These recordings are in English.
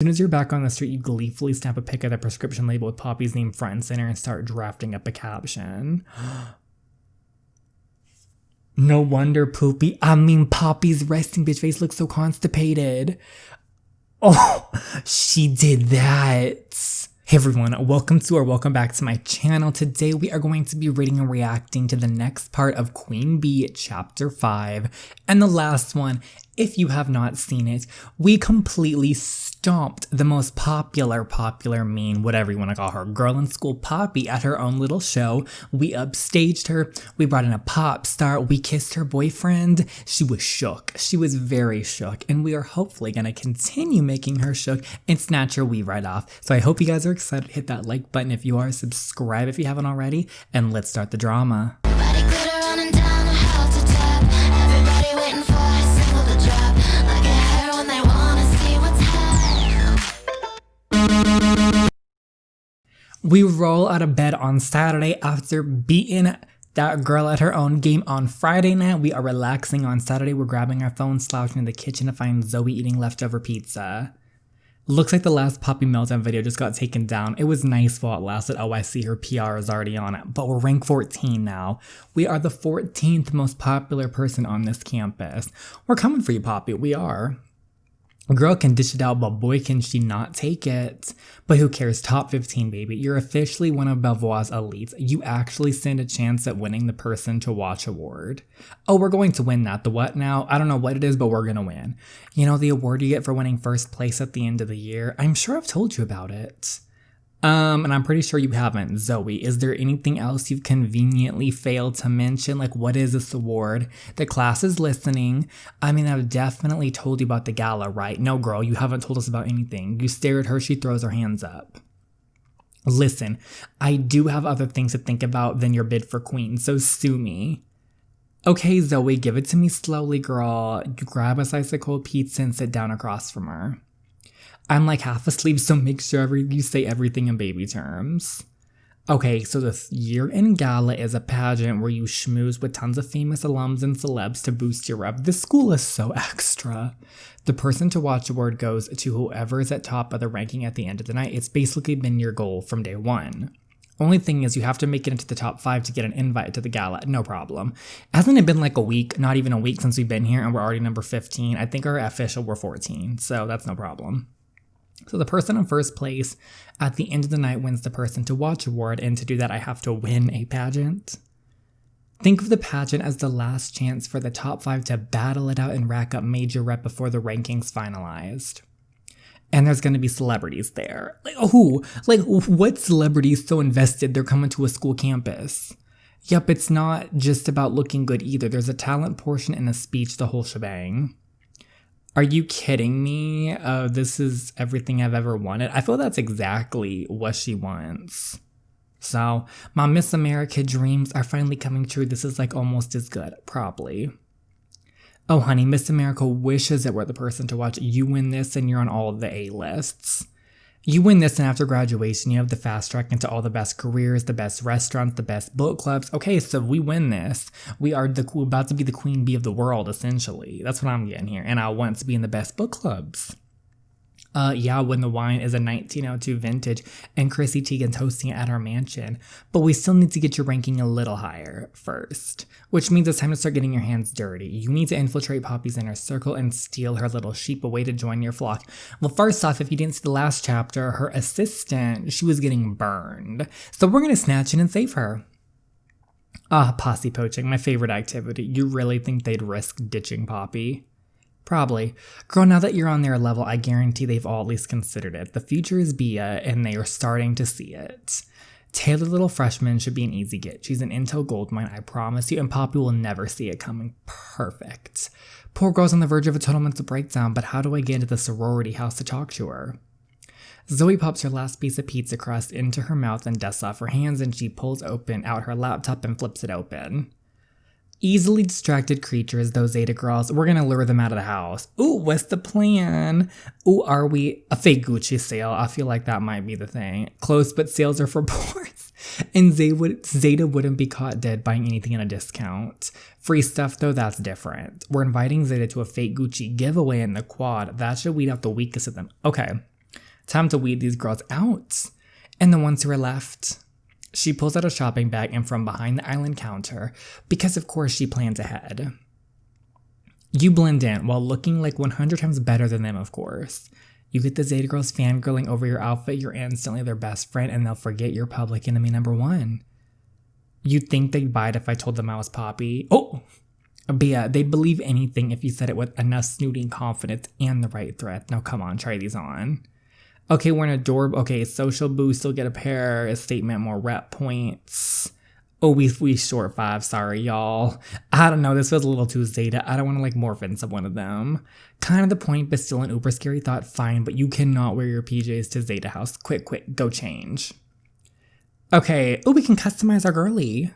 soon as you're back on the street, you gleefully snap a pic of the prescription label with Poppy's name front and center and start drafting up a caption. No wonder Poppy's resting bitch face looks so constipated. Oh, she did that. Hey everyone, welcome back to my channel. Today we are going to be reading and reacting to the next part of Queen Bee Chapter 5. And the last one, if you have not seen it, we completely stomped the most popular mean, whatever you want to call her, girl in school Poppy at her own little show. We upstaged her, we brought in a pop star, we kissed her boyfriend. She was shook, she was very shook, and we are hopefully going to continue making her shook and snatch her weave right off. So I hope you guys are excited. Hit that like button if you are, subscribe if you haven't already, and let's start the drama. We roll out of bed on Saturday after beating that girl at her own game on Friday night. We are relaxing on Saturday. We're grabbing our phones, slouching in the kitchen to find Zoe eating leftover pizza. Looks like the last Poppy meltdown video just got taken down. It was nice while it lasted. Oh, I see her PR is already on it. But we're ranked 14 now. We are the 14th most popular person on this campus. We're coming for you, Poppy. We are. Girl can dish it out, but boy can she not take it. But who cares? Top 15, baby. You're officially one of Belvoir's elites. You actually stand a chance at winning the Person to Watch award. Oh, we're going to win that. The what now? I don't know what it is, but we're gonna win. You know, the award you get for winning first place at the end of the year? I'm sure I've told you about it. And I'm pretty sure you haven't. Zoe, is there anything else you've conveniently failed to mention? Like, what is this award? The class is listening. I mean, I've definitely told you about the gala, right? No, girl, you haven't told us about anything. You stare at her, she throws her hands up. Listen, I do have other things to think about than your bid for queen, so sue me. Okay, Zoe, give it to me slowly, girl. You grab a slice of cold pizza and sit down across from her. I'm like half asleep, so make sure you say everything in baby terms. Okay, so the year-end gala is a pageant where you schmooze with tons of famous alums and celebs to boost your rep. This school is so extra. The Person to Watch award goes to whoever is at top of the ranking at the end of the night. It's basically been your goal from day one. Only thing is you have to make it into the top 5 to get an invite to the gala. No problem. Hasn't it been like a week, not even a week since we've been here, and we're already number 15? I think our official we're 14, so that's no problem. So the person in first place at the end of the night wins the Person to Watch award, and to do that I have to win a pageant. Think of the pageant as the last chance for the top 5 to battle it out and rack up major rep before the rankings finalized. And there's going to be celebrities there. Like, who? Like, what celebrities so invested they're coming to a school campus? Yep, it's not just about looking good either. There's a talent portion and a speech, the whole shebang. Are you kidding me? This is everything I've ever wanted. I feel that's exactly what she wants. So, my Miss America dreams are finally coming true. This is like almost as good, probably. Oh honey, Miss America wishes it were the Person to Watch. You win this and you're on all of the A-lists. You win this and after graduation you have the fast track into all the best careers, the best restaurants, the best book clubs. Okay, so we win this. We are about to be the queen bee of the world, essentially. That's what I'm getting here. And I want to be in the best book clubs. Yeah, when the wine is a 1902 vintage and Chrissy Teigen's hosting it at our mansion. But we still need to get your ranking a little higher first. Which means it's time to start getting your hands dirty. You need to infiltrate Poppy's inner circle and steal her little sheep away to join your flock. Well, first off, if you didn't see the last chapter, her assistant, she was getting burned. So we're going to snatch in and save her. Ah, posse poaching, my favorite activity. You really think they'd risk ditching Poppy? Probably. Girl, now that you're on their level, I guarantee they've all at least considered it. The future is Bia, and they are starting to see it. Taylor Little Freshman should be an easy get. She's an intel goldmine, I promise you, and Poppy will never see it coming. Perfect. Poor girl's on the verge of a total mental breakdown, but how do I get into the sorority house to talk to her? Zoe pops her last piece of pizza crust into her mouth and dusts off her hands, and she pulls out her laptop and flips it open. Easily distracted creatures, those Zeta girls. We're gonna lure them out of the house. Ooh, what's the plan? Ooh, are we a fake Gucci sale? I feel like that might be the thing. Close, but sales are for boys. And Zeta wouldn't be caught dead buying anything at a discount. Free stuff though, that's different. We're inviting Zeta to a fake Gucci giveaway in the quad. That should weed out the weakest of them. Okay. Time to weed these girls out. And the ones who are left. She pulls out a shopping bag and from behind the island counter, because of course she plans ahead. You blend in while looking like 100 times better than them, of course. You get the Zeta girls fangirling over your outfit, you're instantly their best friend, and they'll forget you're public enemy number one. You'd think they'd buy it if I told them I was Poppy. Oh! But yeah, they'd believe anything if you said it with enough snooty confidence and the right threat. Now come on, try these on. Okay, we're in a door. Okay, social boost, still get a pair, a statement, more rep points. Oh, we short 5, sorry, y'all. I don't know, this feels a little too Zeta. I don't want to like morph into one of them. Kind of the point, but still an uber scary thought, fine, but you cannot wear your PJs to Zeta House. Quick, go change. Okay, oh, we can customize our girly.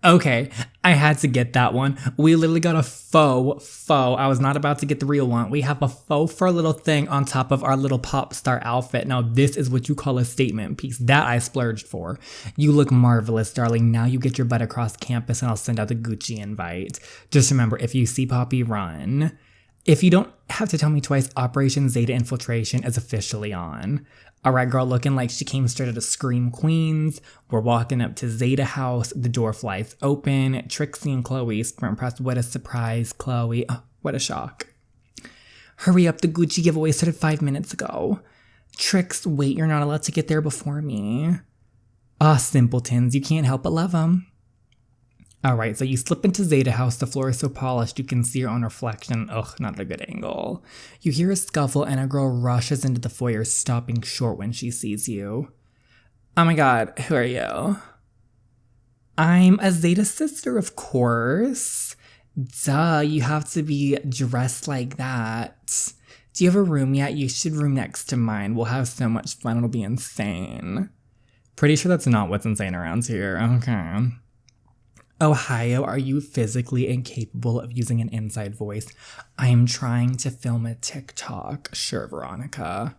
Okay, I had to get that one. We literally got a faux. I was not about to get the real one. We have a faux fur little thing on top of our little pop star outfit. Now this is what you call a statement piece. That I splurged for. You look marvelous, darling. Now you get your butt across campus and I'll send out the Gucci invite. Just remember, if you see Poppy, run. If you don't have to tell me twice, Operation Zeta Infiltration is officially on. Alright, girl, looking like she came straight out of Scream Queens. We're walking up to Zeta House. The door flies open. Trixie and Chloe sprint past. What a surprise, Chloe. Oh, what a shock. Hurry up, the Gucci giveaway started 5 minutes ago. Trix, wait, you're not allowed to get there before me. Ah, simpletons, you can't help but love them. Alright, so you slip into Zeta House. The floor is so polished you can see your own reflection. Ugh, not a good angle. You hear a scuffle and a girl rushes into the foyer, stopping short when she sees you. Oh my god, who are you? I'm a Zeta sister, of course. Duh, you have to be dressed like that. Do you have a room yet? You should room next to mine. We'll have so much fun, it'll be insane. Pretty sure that's not what's insane around here. Okay. Ohio, are you physically incapable of using an inside voice? I am trying to film a TikTok. Sure, Veronica.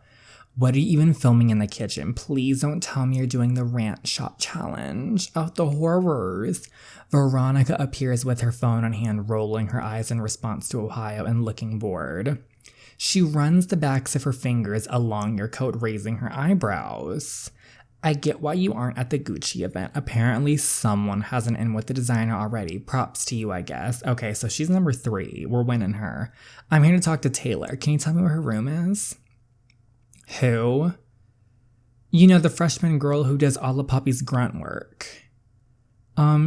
What are you even filming in the kitchen? Please don't tell me you're doing the rant shot challenge. Oh, the horrors. Veronica appears with her phone on hand, rolling her eyes in response to Ohio and looking bored. She runs the backs of her fingers along your coat, raising her eyebrows. I get why you aren't at the Gucci event. Apparently someone has an in with the designer already. Props to you, I guess. Okay, so she's number 3. We're winning her. I'm here to talk to Taylor. Can you tell me where her room is? Who? You know, the freshman girl who does all of Poppy's grunt work.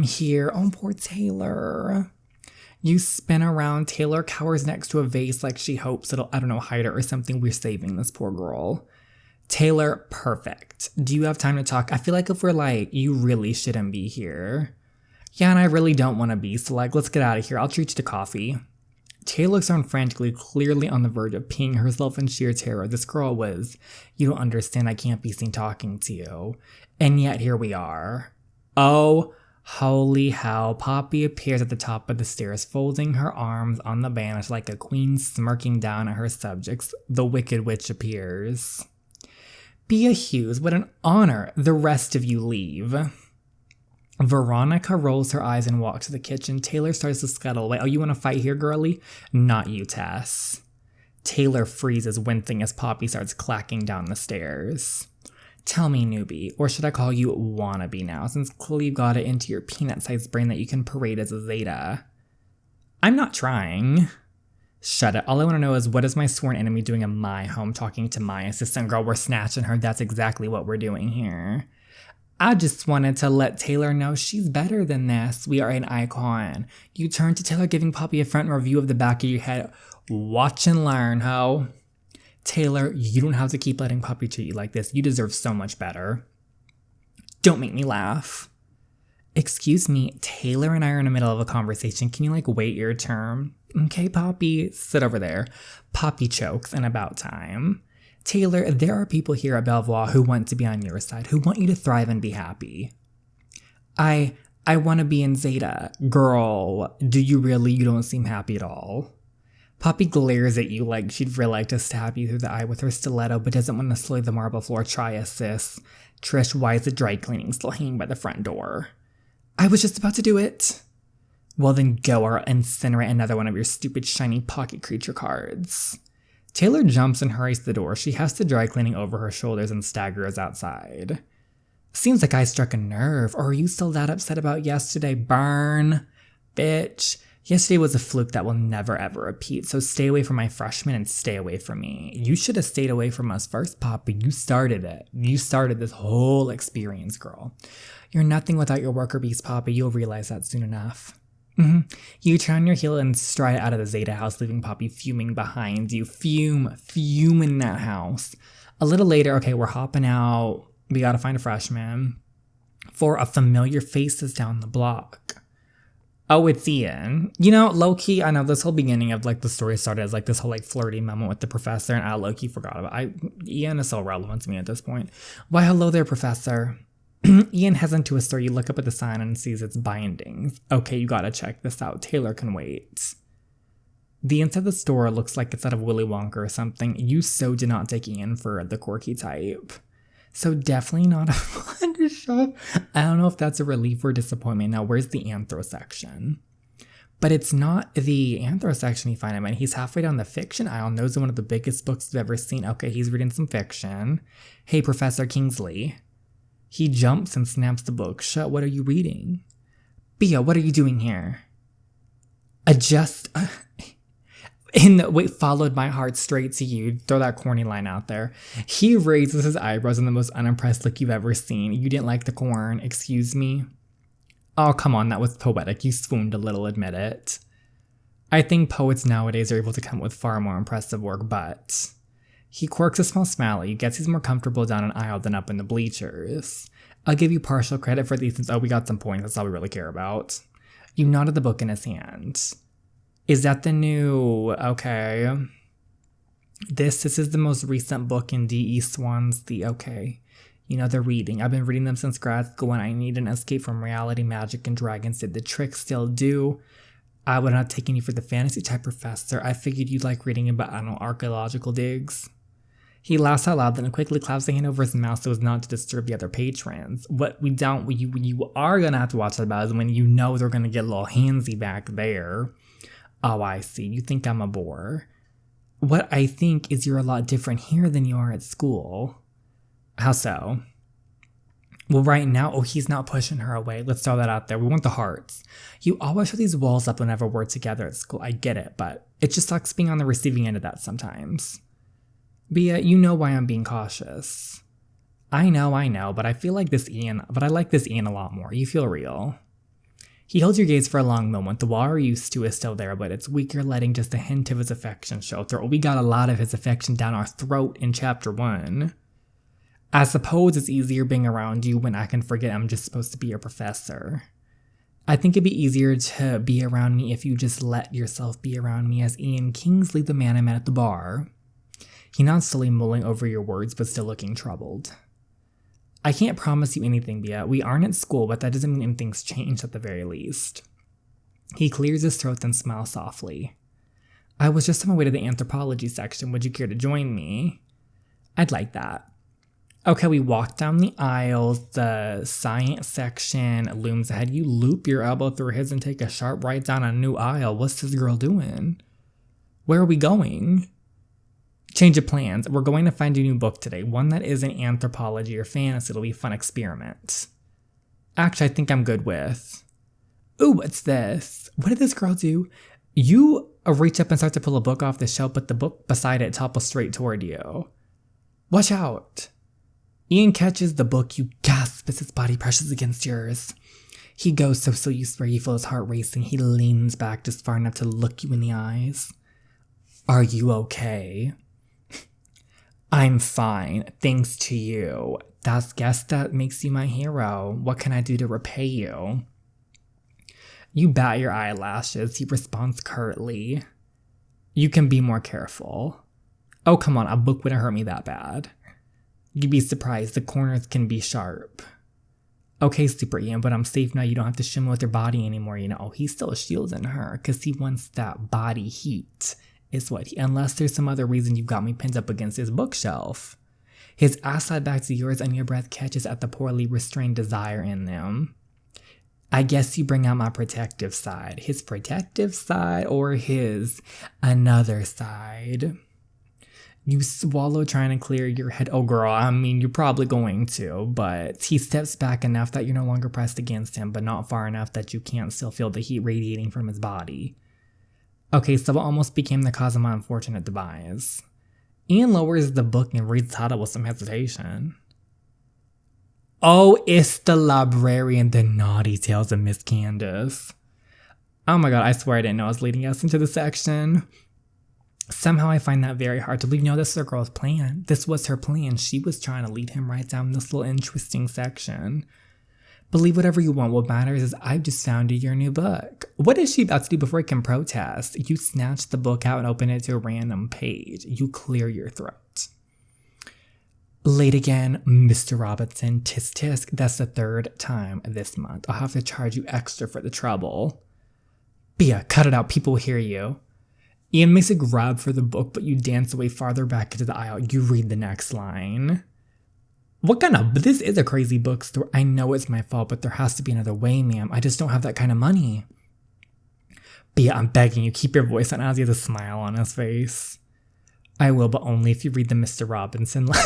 Here. Oh, poor Taylor. You spin around. Taylor cowers next to a vase like she hopes it'll, I don't know, hide her or something. We're saving this poor girl. Taylor, perfect. Do you have time to talk? I feel like if we're like, you really shouldn't be here. Yeah, and I really don't want to be, so like, let's get out of here. I'll treat you to coffee. Taylor looks around frantically, clearly on the verge of peeing herself in sheer terror. This girl was, you don't understand, I can't be seen talking to you. And yet here we are. Oh, holy hell. Poppy appears at the top of the stairs, folding her arms on the banish like a queen smirking down at her subjects. The Wicked Witch appears. Be a Hughes, what an honor. The rest of you leave. Veronica rolls her eyes and walks to the kitchen. Taylor starts to scuttle away. Oh, you want to fight here, girly? Not you, Tess. Taylor freezes, wincing as Poppy starts clacking down the stairs. Tell me, newbie, or should I call you wannabe now, since clearly you got it into your peanut-sized brain that you can parade as a Zeta. I'm not trying. Shut it. All I want to know is what is my sworn enemy doing in my home talking to my assistant? Girl, we're snatching her. That's exactly what we're doing here. I just wanted to let Taylor know she's better than this. We are an icon. You turn to Taylor, giving Poppy a front row view of the back of your head. Watch and learn, ho. Taylor, you don't have to keep letting Poppy treat you like this. You deserve so much better. Don't make me laugh. Excuse me, Taylor and I are in the middle of a conversation. Can you like wait your turn? Okay, Poppy, sit over there. Poppy chokes, and about time. Taylor, there are people here at Belvoir who want to be on your side, who want you to thrive and be happy. I want to be in Zeta. Girl, do you really? You don't seem happy at all. Poppy glares at you like she'd really like to stab you through the eye with her stiletto, but doesn't want to slay the marble floor. Try a sis. Trish, why is the dry cleaning still hanging by the front door? I was just about to do it. Well then go or incinerate another one of your stupid shiny pocket creature cards. Taylor jumps and hurries to the door. She has the dry cleaning over her shoulders and staggers outside. Seems like I struck a nerve. Or are you still that upset about yesterday? Burn. Bitch. Yesterday was a fluke that will never ever repeat, so stay away from my freshmen and stay away from me. You should have stayed away from us first, Poppy. You started it. You started this whole experience, girl. You're nothing without your worker bees, Poppy. You'll realize that soon enough. You turn your heel and stride out of the Zeta house, leaving Poppy fuming behind you. Fume in that house. A little later, okay, we're hopping out. We gotta find a freshman. For a familiar faces down the block. Oh, it's Ian. You know, low-key, I know this whole beginning of, like, the story started as, like, this whole, like, flirty moment with the professor, and I low-key forgot about it. Ian is so relevant to me at this point. Why, hello there, Professor. Ian heads into a store. You look up at the sign and sees its bindings. Okay, you gotta check this out. Taylor can wait. The inside of the store looks like it's out of Willy Wonka or something. You so did not take Ian for the quirky type. So definitely not a fun shop. I don't know if that's a relief or disappointment. Now, where's the anthro section? But it's not the anthro section you find him in. He's halfway down the fiction aisle. Knows one of the biggest books you've ever seen. Okay, he's reading some fiction. Hey, Professor Kingsley. He jumps and snaps the book shut. What are you reading? Bia, what are you doing here? Followed my heart straight to you. Throw that corny line out there. He raises his eyebrows in the most unimpressed look you've ever seen. You didn't like the corn, excuse me? Oh, come on, that was poetic. You swooned a little, admit it. I think poets nowadays are able to come up with far more impressive work, but... He quirks a small smile at you, gets he's more comfortable down an aisle than up in the bleachers. I'll give you partial credit for these since, we got some points, that's all we really care about. You nodded the book in his hand. Is that the new... Okay. This is the most recent book in D.E. Swan's okay. You know, they're reading. I've been reading them since grad school and I need an escape from reality, magic, and dragons. Did the trick still do? I would not have taken you for the fantasy type professor. I figured you'd like reading about, archaeological digs. He laughs out loud, then quickly claps a hand over his mouth so as not to disturb the other patrons. What you are gonna have to watch that about is when you know they're gonna get a little handsy back there. Oh, I see. You think I'm a bore. What I think is you're a lot different here than you are at school. How so? Well, right now, he's not pushing her away. Let's throw that out there. We want the hearts. You always have these walls up whenever we're together at school. I get it, but it just sucks being on the receiving end of that sometimes. Bia, you know why I'm being cautious. I know, but I like this Ian a lot more. You feel real. He holds your gaze for a long moment. The wall you're used to is still there, but it's weaker, letting just a hint of his affection show through. We got a lot of his affection down our throat in chapter 1. I suppose it's easier being around you when I can forget I'm just supposed to be your professor. I think it'd be easier to be around me if you just let yourself be around me as Ian Kingsley, the man I met at the bar. He nods, slowly mulling over your words, but still looking troubled. I can't promise you anything, Bia. We aren't at school, but that doesn't mean anything's changed at the very least. He clears his throat and smiles softly. I was just on my way to the anthropology section. Would you care to join me? I'd like that. Okay, we walk down the aisles. The science section looms ahead. You loop your elbow through his and take a sharp right down a new aisle. What's this girl doing? Where are we going? Change of plans. We're going to find a new book today. One that isn't anthropology or fantasy. It'll be a fun experiment. Actually, I think I'm good with... Ooh, what's this? What did this girl do? You reach up and start to pull a book off the shelf, but the book beside it topples straight toward you. Watch out. Ian catches the book. You gasp as his body presses against yours. He goes so you swear you feel his heart racing. He leans back just far enough to look you in the eyes. Are you okay? I'm fine, thanks to you. Guess that makes you my hero. What can I do to repay you? You bat your eyelashes. He responds curtly. You can be more careful. Oh, come on, a book wouldn't hurt me that bad. You'd be surprised, the corners can be sharp. Okay, Super Ian, but I'm safe now. You don't have to shimmer with your body anymore, He's still shielding her, because he wants that body heat. Is what unless there's some other reason you've got me pinned up against his bookshelf. His eyes slide back to yours and your breath catches at the poorly restrained desire in them. I guess you bring out my protective side. His protective side or his another side? You swallow trying to clear your head. Oh, girl, I mean, you're probably going to, but he steps back enough that you're no longer pressed against him, but not far enough that you can't still feel the heat radiating from his body. Okay, so it almost became the cause of my unfortunate demise. Ian lowers the book and reads the title with some hesitation. Oh, it's The Librarian, The Naughty Tales of Miss Candace. Oh my god, I swear I didn't know I was leading us into this section. Somehow I find that very hard to believe. No, this is her girl's plan. This was her plan. She was trying to lead him right down this little interesting section. Believe whatever you want. What matters is I've just found you your new book. What is she about to do before he can protest? You snatch the book out and open it to a random page. You clear your throat. Late again, Mr. Robinson. Tisk tisk. That's the 3rd time this month. I'll have to charge you extra for the trouble. Bia, cut it out. People will hear you. Ian makes a grab for the book, but you dance away farther back into the aisle. You read the next line. What kind of... This is a crazy bookstore. I know it's my fault, but there has to be another way, ma'am. I just don't have that kind of money. Bia, I'm begging you. Keep your voice on as he has a smile on his face. I will, but only if you read the Mr. Robinson line.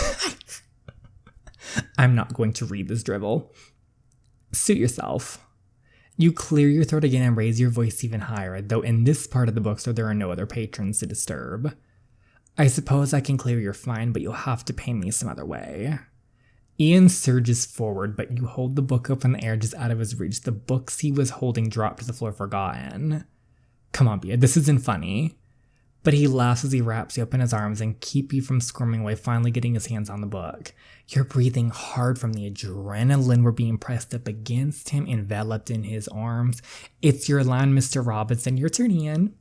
I'm not going to read this drivel. Suit yourself. You clear your throat again and raise your voice even higher, though in this part of the bookstore there are no other patrons to disturb. I suppose I can clear your fine, but you'll have to pay me some other way. Ian surges forward, but you hold the book up in the air just out of his reach. The books he was holding drop to the floor forgotten. Come on, Bia, this isn't funny. But he laughs as he wraps you up in his arms and keep you from squirming away, finally getting his hands on the book. You're breathing hard from the adrenaline we're being pressed up against him, enveloped in his arms. It's your line, Mr. Robinson. Your turn, Ian.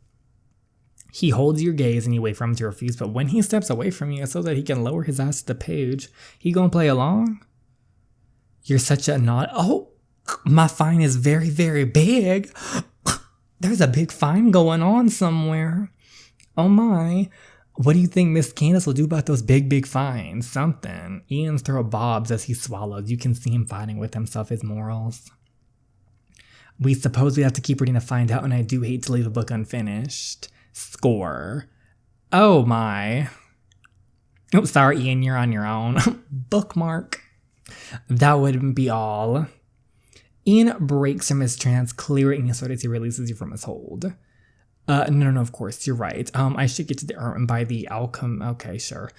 He holds your gaze and you wait for him to refuse, but when he steps away from you so that he can lower his ass to the page, he gonna play along? You're such a nod. Oh, my fine is very, very big. There's a big fine going on somewhere. Oh my, what do you think Miss Candace will do about those big, big fines? Something. Ian's throat bobs as he swallows. You can see him fighting with himself, his morals. We suppose we have to keep reading to find out, and I do hate to leave a book unfinished. Score. Oh my. Oh, sorry, Ian, you're on your own. Bookmark. That wouldn't be all. Ian breaks from his trance, clearing his throat as he releases you from his hold. No, of course, you're right. I should get to the by the outcome. Okay, sure.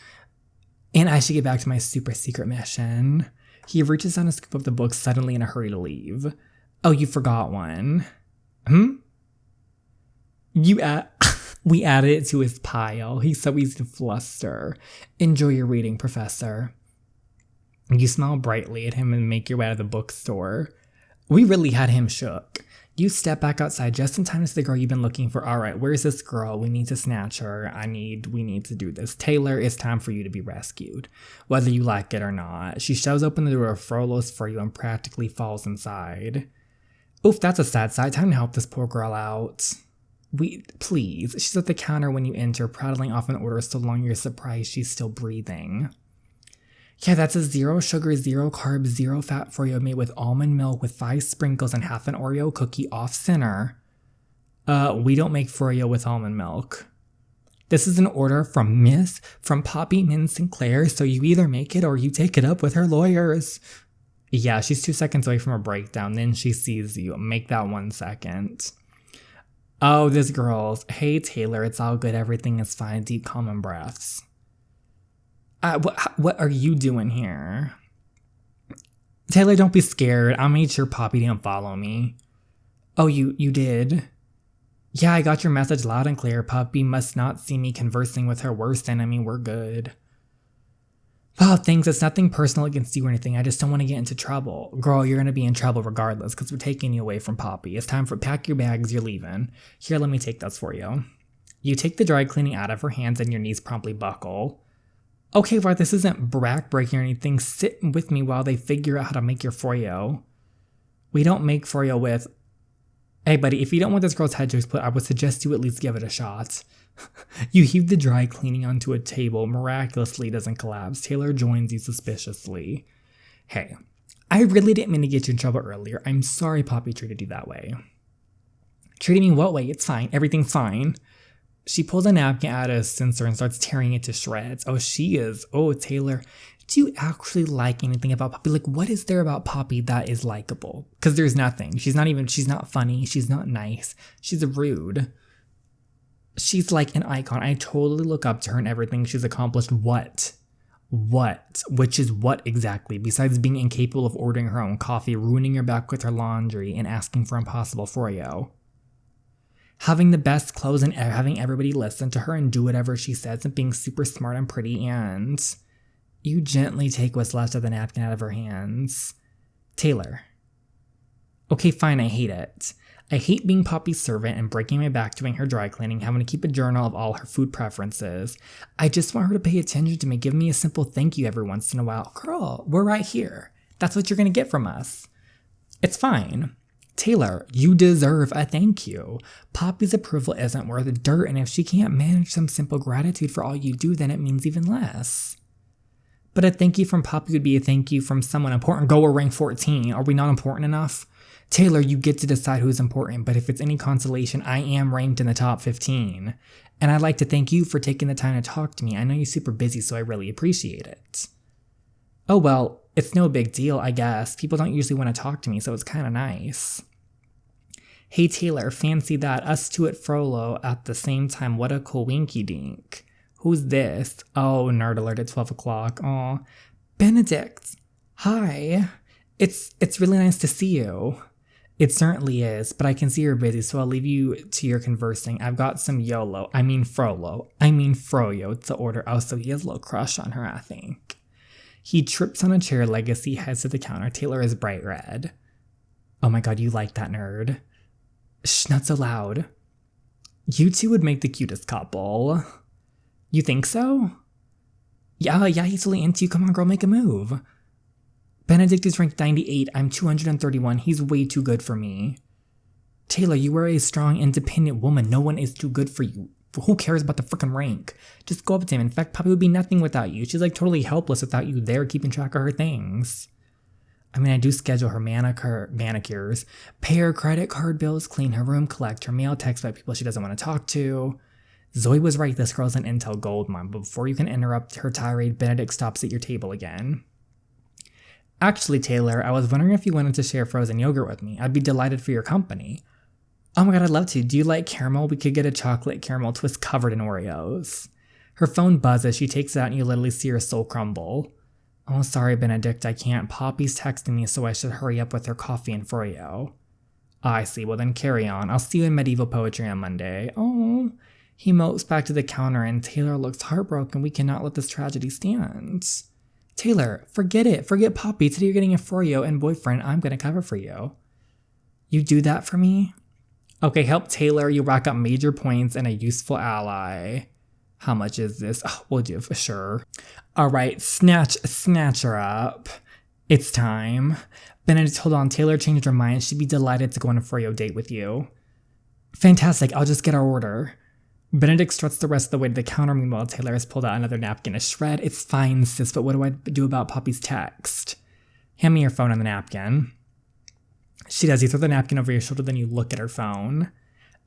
And I should get back to my super secret mission. He reaches down to scoop up the book, suddenly in a hurry to leave. Oh, you forgot one. We added it to his pile. He's so easy to fluster. Enjoy your reading, Professor. You smile brightly at him and make your way out of the bookstore. We really had him shook. You step back outside just in time to see the girl you've been looking for. All right, where's this girl? We need to snatch her. We need to do this. Taylor, it's time for you to be rescued, whether you like it or not. She shoves open the door of Frollo's for you and practically falls inside. Oof, that's a sad sight. Time to help this poor girl out. Please. She's at the counter when you enter, prattling off an order so long you're surprised she's still breathing. Yeah, that's a 0 sugar, 0 carb, 0 fat Froyo made with almond milk with 5 sprinkles and half an Oreo cookie off center. We don't make Froyo with almond milk. This is an order from Poppy Min Sinclair, so you either make it or you take it up with her lawyers. Yeah, she's 2 seconds away from a breakdown, then she sees you. Make that 1 second. Oh, this girl's. Hey, Taylor, it's all good. Everything is fine. Deep, common breaths. What are you doing here? Taylor, don't be scared. I made sure Poppy didn't follow me. Oh, you did? Yeah, I got your message loud and clear. Poppy must not see me conversing with her worst enemy. We're good. Oh, thanks. It's nothing personal against you or anything. I just don't want to get into trouble. Girl, you're going to be in trouble regardless because we're taking you away from Poppy. It's time for pack your bags. You're leaving. Here, let me take those for you. You take the dry cleaning out of her hands and your knees promptly buckle. Okay, well, this isn't back-breaking or anything. Sit with me while they figure out how to make your Froyo. We don't make Froyo with... Hey, buddy, if you don't want this girl's head to split, I would suggest you at least give it a shot. You heave the dry cleaning onto a table. Miraculously, it doesn't collapse. Taylor joins you suspiciously. Hey, I really didn't mean to get you in trouble earlier. I'm sorry Poppy treated you that way. Treated me what way? It's fine. Everything's fine. She pulls a napkin out of a sensor and starts tearing it to shreds. Oh, she is. Oh, Taylor, do you actually like anything about Poppy? Like, what is there about Poppy that is likable? Because there's nothing. She's not funny. She's not nice. She's rude. She's like an icon. I totally look up to her and everything she's accomplished. What? Which is what exactly? Besides being incapable of ordering her own coffee, ruining your back with her laundry, and asking for impossible froyo. Having the best clothes and having everybody listen to her and do whatever she says and being super smart and pretty, and you gently take what's left of the napkin out of her hands. Taylor. Okay, fine, I hate it. I hate being Poppy's servant and breaking my back doing her dry cleaning, having to keep a journal of all her food preferences. I just want her to pay attention to me, give me a simple thank you every once in a while. Girl, we're right here. That's what you're gonna get from us. It's fine. Taylor, you deserve a thank you. Poppy's approval isn't worth dirt, and if she can't manage some simple gratitude for all you do, then it means even less. But a thank you from Poppy would be a thank you from someone important. Go, we're rank 14. Are we not important enough? Taylor, you get to decide who's important, but if it's any consolation, I am ranked in the top 15. And I'd like to thank you for taking the time to talk to me. I know you're super busy, so I really appreciate it. Oh well, it's no big deal, I guess. People don't usually want to talk to me, so it's kind of nice. Hey Taylor, fancy that. Us two at Frollo at the same time. What a cool winky dink. Who's this? Oh, nerd alert at 12 o'clock. Aw. Benedict. Hi. It's really nice to see you. It certainly is, but I can see you're busy, so I'll leave you to your conversing. I've got some Froyo. I mean Froyo to order. Oh, so he has a little crush on her, I think. He trips on a chair, Legacy heads to the counter. Taylor is bright red. Oh my god, you like that nerd. Shh, not so loud. You two would make the cutest couple. You think so? Yeah, he's really into you. Come on, girl, make a move. Benedict is ranked 98. I'm 231. He's way too good for me. Taylor, you are a strong, independent woman. No one is too good for you. Who cares about the freaking rank? Just go up to him. In fact, Poppy would be nothing without you. She's like totally helpless without you there keeping track of her things. I mean, I do schedule her manicures, pay her credit card bills, clean her room, collect her mail, text about people she doesn't want to talk to. Zoe was right, this girl's an intel goldmine, but before you can interrupt her tirade, Benedict stops at your table again. Actually, Taylor, I was wondering if you wanted to share frozen yogurt with me. I'd be delighted for your company. Oh my god, I'd love to. Do you like caramel? We could get a chocolate caramel twist covered in Oreos. Her phone buzzes, she takes it out and you literally see her soul crumble. Oh, sorry, Benedict, I can't. Poppy's texting me, so I should hurry up with her coffee and Froyo. I see, well then carry on. I'll see you in medieval poetry on Monday. Oh, he mopes back to the counter and Taylor looks heartbroken. We cannot let this tragedy stand. Taylor, forget it. Forget Poppy. Today you're getting a Froyo and boyfriend. I'm going to cover for you. You do that for me? Okay, help Taylor. You rack up major points and a useful ally. How much is this? Oh, we'll do for sure. All right, snatch her up. It's time. Benedict, hold on. Taylor changed her mind. She'd be delighted to go on a Froyo date with you. Fantastic. I'll just get our order. Benedict struts the rest of the way to the counter. Meanwhile, Taylor has pulled out another napkin, a shred. It's fine, sis, but what do I do about Poppy's text? Hand me your phone on the napkin. She does. You throw the napkin over your shoulder, then you look at her phone.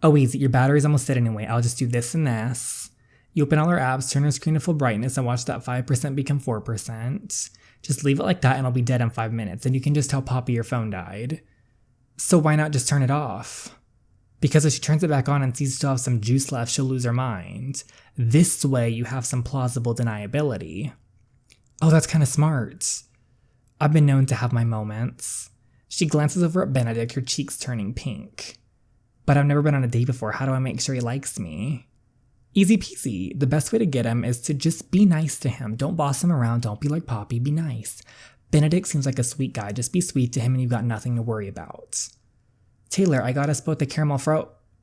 Oh, easy. Your battery's almost dead anyway. I'll just do this and this. You open all her apps, turn her screen to full brightness, and watch that 5% become 4%. Just leave it like that and it'll be dead in 5 minutes, and you can just tell Poppy your phone died. So why not just turn it off? Because if she turns it back on and sees you still have some juice left, she'll lose her mind. This way, you have some plausible deniability. Oh, that's kind of smart. I've been known to have my moments. She glances over at Benedict, her cheeks turning pink. But I've never been on a date before. How do I make sure he likes me? Easy peasy. The best way to get him is to just be nice to him. Don't boss him around. Don't be like Poppy. Be nice. Benedict seems like a sweet guy. Just be sweet to him and you've got nothing to worry about. Taylor, I got us both the caramel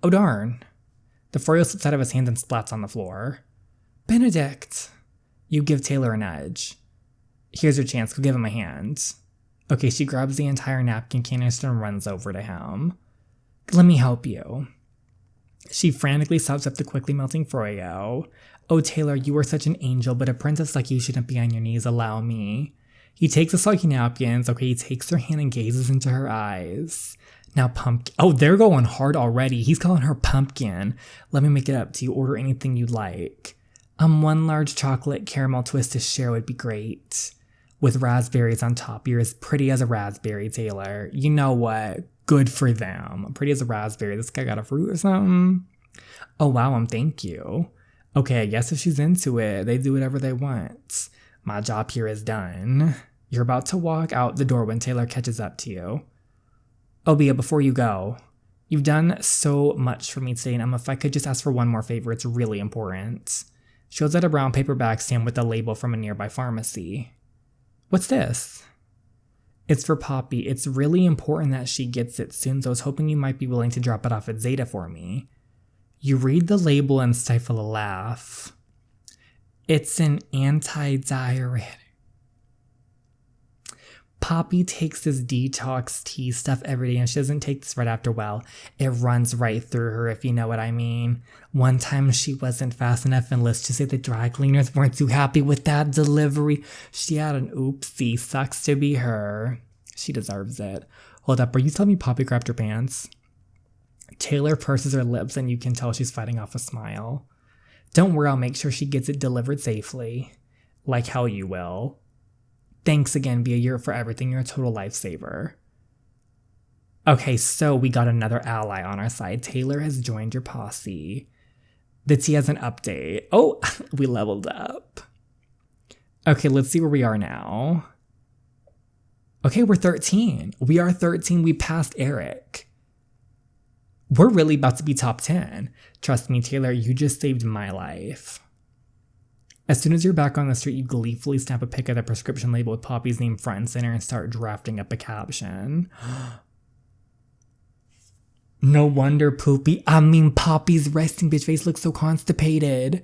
Oh darn. The Froyo slips out of his hand and splats on the floor. Benedict. You give Taylor an edge. Here's your chance. Go give him a hand. Okay, she grabs the entire napkin canister and runs over to him. Let me help you. She frantically sops up the quickly melting Froyo. Oh, Taylor, you are such an angel, but a princess like you shouldn't be on your knees. Allow me. He takes the soggy napkins. Okay, he takes her hand and gazes into her eyes. Now pumpkin. Oh, they're going hard already. He's calling her pumpkin. Let me make it up to you. Order anything you like. One large chocolate caramel twist to share would be great. With raspberries on top. You're as pretty as a raspberry, Taylor. You know what? Good for them. Pretty as a raspberry. This guy got a fruit or something? Oh, wow, thank you. Okay, I guess if she's into it, they do whatever they want. My job here is done. You're about to walk out the door when Taylor catches up to you. Oh, Bea, before you go, you've done so much for me today, and if I could just ask for one more favor, it's really important. She holds out a brown paper bag stamped with a label from a nearby pharmacy. What's this? It's for Poppy. It's really important that she gets it soon, so I was hoping you might be willing to drop it off at Zeta for me. You read the label and stifle a laugh. It's an anti-diuretic. Poppy takes this detox tea stuff every day, and she doesn't take this right after. Well, it runs right through her, if you know what I mean. One time she wasn't fast enough, and let's just say the dry cleaners weren't too happy with that delivery. She had an oopsie. Sucks to be her. She deserves it. Hold up, are you telling me Poppy grabbed her pants? Taylor purses her lips, and you can tell she's fighting off a smile. Don't worry, I'll make sure she gets it delivered safely. Like how you will. Thanks again, Bea. You're for everything. You're a total lifesaver. Okay, so we got another ally on our side. Taylor has joined your posse. The T has an update. Oh, we leveled up. Okay, let's see where we are now. Okay, we're 13. We are 13. We passed Eric. We're really about to be top 10. Trust me, Taylor, you just saved my life. As soon as you're back on the street, you gleefully snap a pic of the prescription label with Poppy's name front and center and start drafting up a caption. No wonder Poppy's resting bitch face looks so constipated.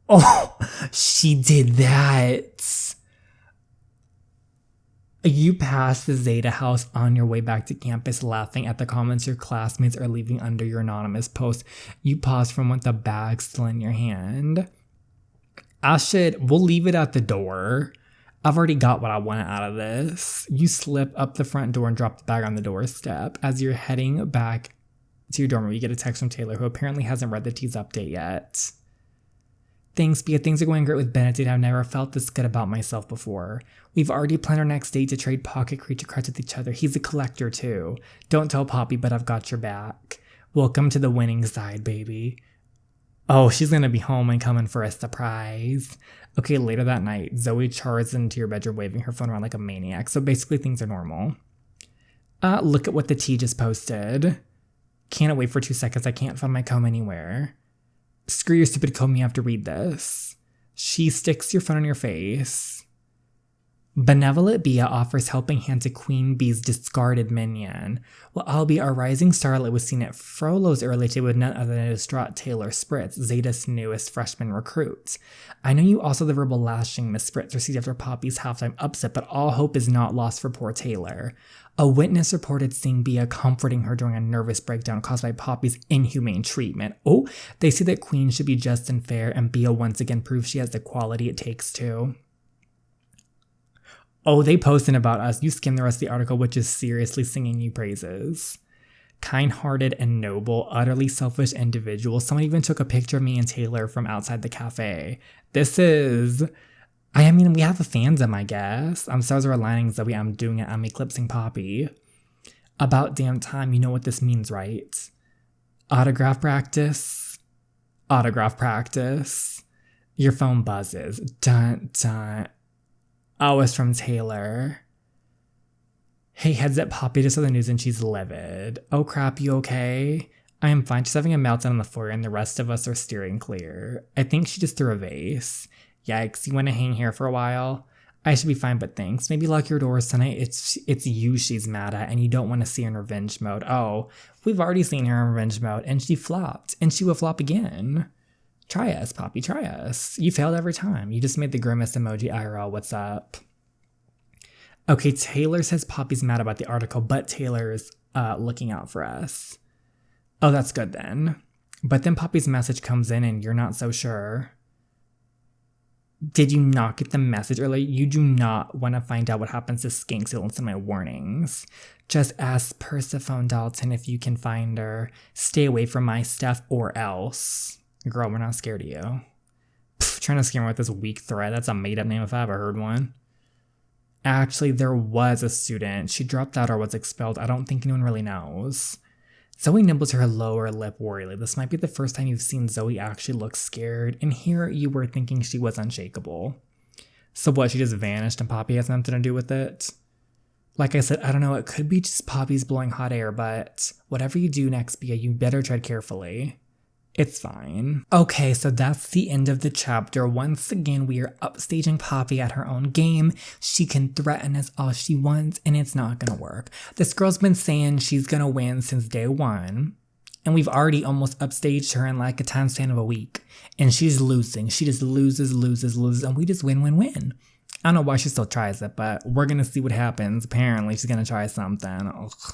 Oh, she did that. You pass the Zeta house on your way back to campus, laughing at the comments your classmates are leaving under your anonymous post. You pause from with the bag still in your hand. We'll leave it at the door. I've already got what I wanted out of this. You slip up the front door and drop the bag on the doorstep. As you're heading back to your dorm room, you get a text from Taylor, who apparently hasn't read the T's update yet. Thanks, Bea. Things are going great with Benedict. I've never felt this good about myself before. We've already planned our next date to trade pocket creature cards with each other. He's a collector too. Don't tell Poppy, but I've got your back. Welcome to the winning side, baby. Oh, she's gonna be home and coming for a surprise. Okay, later that night, Zoe charges into your bedroom waving her phone around like a maniac, so basically things are normal. Look at what the T just posted. Can't wait for 2 seconds, I can't find my comb anywhere. Screw your stupid comb, you have to read this. She sticks your phone in your face. Benevolent Bea offers helping hand to Queen Bee's discarded minion. While Albie, our rising starlet, was seen at Frollo's early today with none other than a distraught Taylor Spritz, Zeta's newest freshman recruit. I know you also the verbal lashing Miss Spritz received after Poppy's halftime upset, but all hope is not lost for poor Taylor. A witness reported seeing Bea comforting her during a nervous breakdown caused by Poppy's inhumane treatment. Oh, they say that Queen should be just and fair, and Bea once again proves she has the quality it takes to. Oh, they posted about us. You skim the rest of the article, which is seriously singing you praises. Kind-hearted and noble, utterly selfish individual. Someone even took a picture of me and Taylor from outside the cafe. This is... I mean, we have a fandom, I guess. Stars are aligning, Zoe. I'm doing it. I'm eclipsing Poppy. About damn time. You know what this means, right? Autograph practice. Autograph practice. Your phone buzzes. Dun, dun. Oh, it's from Taylor. Hey, heads up, Poppy just saw the news and she's livid. Oh crap, you okay? I am fine. She's having a meltdown on the floor and the rest of us are steering clear. I think she just threw a vase. Yikes, you want to hang here for a while? I should be fine, but thanks. Maybe lock your doors tonight. It's you she's mad at and you don't want to see her in revenge mode. Oh, we've already seen her in revenge mode and she flopped and she will flop again. Try us, Poppy, try us. You failed every time. You just made the grimace emoji IRL. What's up? Okay, Taylor says Poppy's mad about the article, but Taylor's looking out for us. Oh, that's good then. But then Poppy's message comes in and you're not so sure. Did you not get the message earlier? You do not want to find out what happens to Skank, so don't listen to my warnings. Just ask Persephone Dalton if you can find her. Stay away from my stuff or else. Girl, we're not scared of you. Trying to scare me with this weak threat. That's a made-up name if I ever heard one. Actually, there was a student. She dropped out or was expelled. I don't think anyone really knows. Zoe nibbles her lower lip worriedly. This might be the first time you've seen Zoe actually look scared, and here you were thinking she was unshakable. So what, she just vanished and Poppy has nothing to do with it? Like I said, I don't know, it could be just Poppy's blowing hot air, but whatever you do next, Bia, you better tread carefully. It's fine. Okay, so that's the end of the chapter. Once again, we are upstaging Poppy at her own game. She can threaten us all she wants, and it's not gonna work. This girl's been saying she's gonna win since day one, and we've already almost upstaged her in like a time span of a week, and she's losing. She just loses, and we just win. I don't know why she still tries it, but we're gonna see what happens. Apparently, she's gonna try something. Ugh.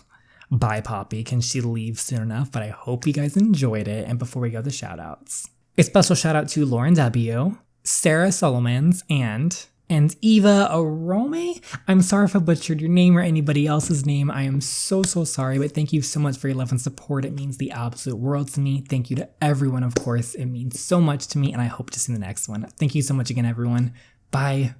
Bye, Poppy. Can she leave soon enough? But I hope you guys enjoyed it. And before we go, the shout-outs. A special shout-out to Lauren W., Sarah Solomons, and Eva Arome. I'm sorry if I butchered your name or anybody else's name. I am so sorry, but thank you so much for your love and support. It means the absolute world to me. Thank you to everyone, of course. It means so much to me, and I hope to see you in the next one. Thank you so much again, everyone. Bye.